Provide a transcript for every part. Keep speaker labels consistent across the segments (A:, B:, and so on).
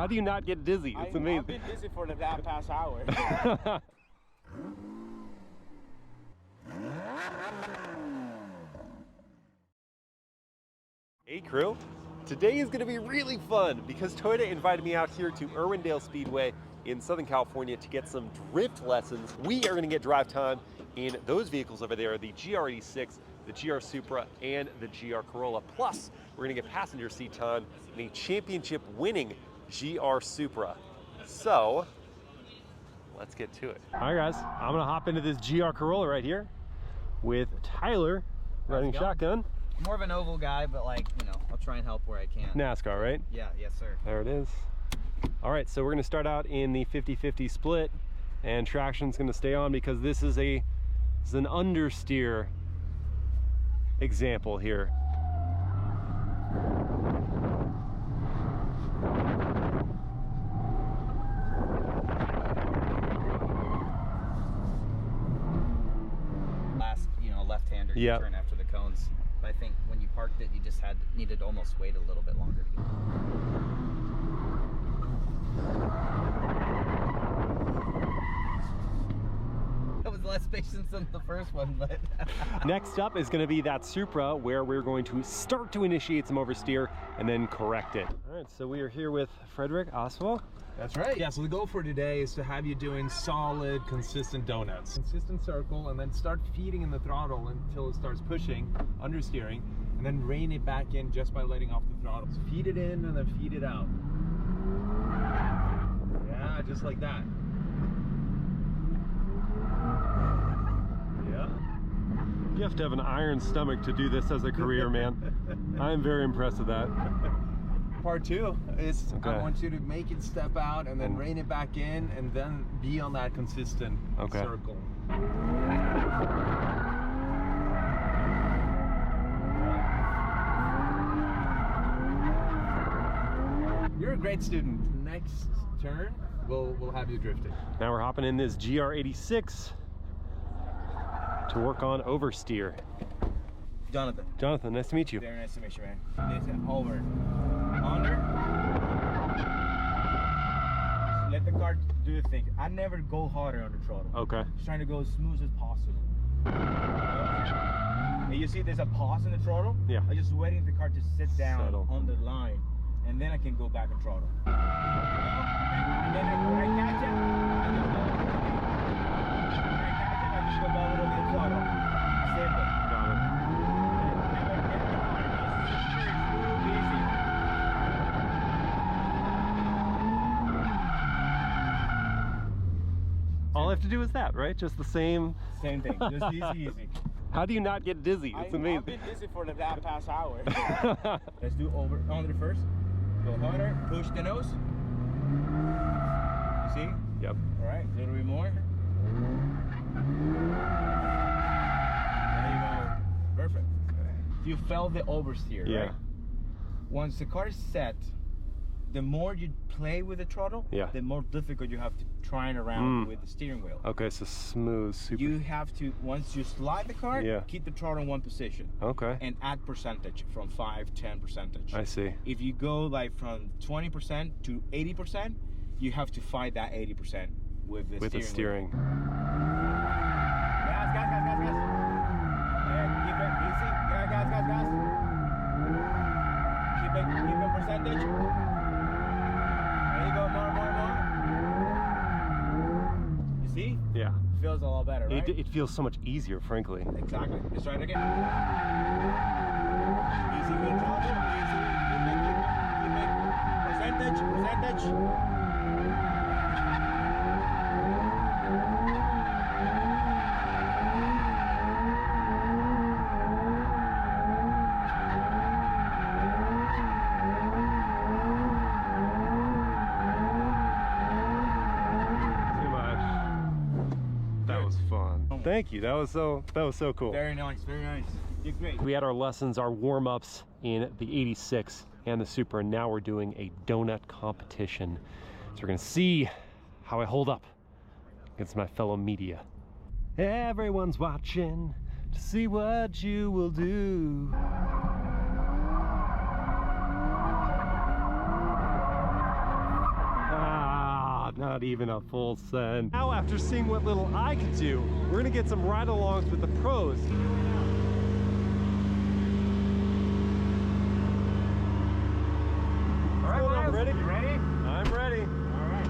A: How do you not get dizzy? It's amazing.
B: I've been dizzy for the past hour.
A: Hey crew, today is going to be really fun because Toyota invited me out here to Irwindale Speedway in Southern California to get some drift lessons. We are going to get drive time in those vehicles over there, the GR86, the GR Supra, and the GR Corolla. Plus, we're going to get passenger seat time in a championship winning GR Supra. So, let's get to it. All right guys, I'm going to hop into this GR Corolla right here with Tyler running shotgun.
C: More of an oval guy, but like, you know, I'll try and help where I can.
A: NASCAR, right?
C: Yeah, yes sir.
A: There it is. All right, so we're gonna start out in the 50-50 split, and traction's gonna stay on because this is an understeer example here.
C: Last, you know, left-hander turn after the cones. I think when you parked it, you just needed to almost wait a little bit longer to get it. That was less patience than the first one, but...
A: Next up is going to be that Supra, where we're going to start to initiate some oversteer and then correct it. All right, so we are here with Fredric Aasbo.
D: That's right. Yeah, so the goal for today is to have you doing solid, consistent donuts. Consistent circle, and then start feeding in the throttle until it starts pushing, understeering, and then rein it back in just by letting off the throttle. So feed it in and then feed it out. Yeah, just like that. Yeah.
A: You have to have an iron stomach to do this as a career, man. I'm very impressed with that.
D: Part two is I want you to make it step out and then rein it back in and then be on that consistent circle. You're a great student. Next turn, we'll have you drifting.
A: Now we're hopping in this GR86 to work on oversteer.
C: Jonathan.
A: Jonathan, nice to meet you.
B: Very nice to meet you, man. This is over. Under. Let the car do the thing. I never go harder on the throttle.
A: Okay.
B: Just trying to go as smooth as possible. And you see there's a pause in the throttle?
A: Yeah.
B: I'm just waiting for the car to sit down
A: Settle
B: on the line. And then I can go back and throttle. And then when I catch it, I just go back a little bit of throttle. Simple.
A: Got it. All I have to do is that, right? Just the same
B: thing, just easy.
A: How do you not get dizzy? It's amazing.
B: I've been dizzy for the past hour. Let's do under first. Go harder, push the nose. You see?
A: Yep.
B: All right, a little bit more. There you go. Perfect. You felt the oversteer, right? Once the car is set, the more you play with the throttle, the more difficult you have to try and around with the steering wheel.
A: Okay, so smooth, super.
B: You have to, once you slide the car, keep the throttle in one position.
A: Okay.
B: And add percentage from 5-10%.
A: I see.
B: If you go like from 20% to 80%, you have to fight that 80% with the steering. Gas. And keep it easy. Gas. Keep it percentage. There you go, more. You see?
A: Yeah.
B: Feels a lot better, right?
A: It feels so much easier, frankly.
B: Exactly. Let's try it again. Easy control. Easy. Keep it. Percentage.
A: Thank you. That was so cool.
B: Very nice. You're great.
A: We had our lessons, our warm-ups in the 86 and the Supra, and now we're doing a donut competition. So we're gonna see how I hold up against my fellow media. Everyone's watching to see what you will do. not even a full cent. Now, after seeing what little I could do, we're gonna get some ride-alongs with the pros.
B: All right, Miles,
A: ready?
B: You ready?
A: I'm ready.
B: All right.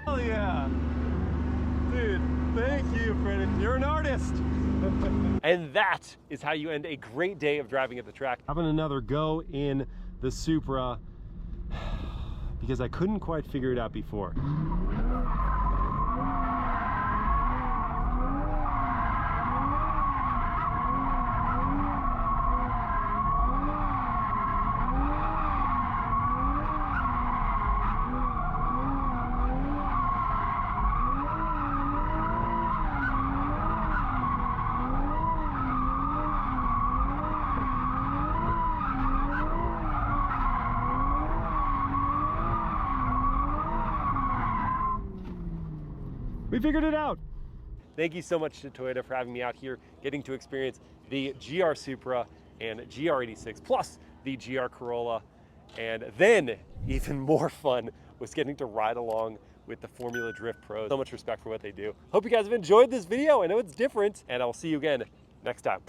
A: Hell yeah. Dude, thank you, Fredric. You're an artist. And that is how you end a great day of driving at the track. Having another go in the Supra because I couldn't quite figure it out before. We figured it out. Thank you so much to Toyota for having me out here, getting to experience the GR Supra and GR86, plus the GR Corolla. And then, even more fun was getting to ride along with the Formula Drift Pros. So much respect for what they do. Hope you guys have enjoyed this video. I know it's different, and I'll see you again next time.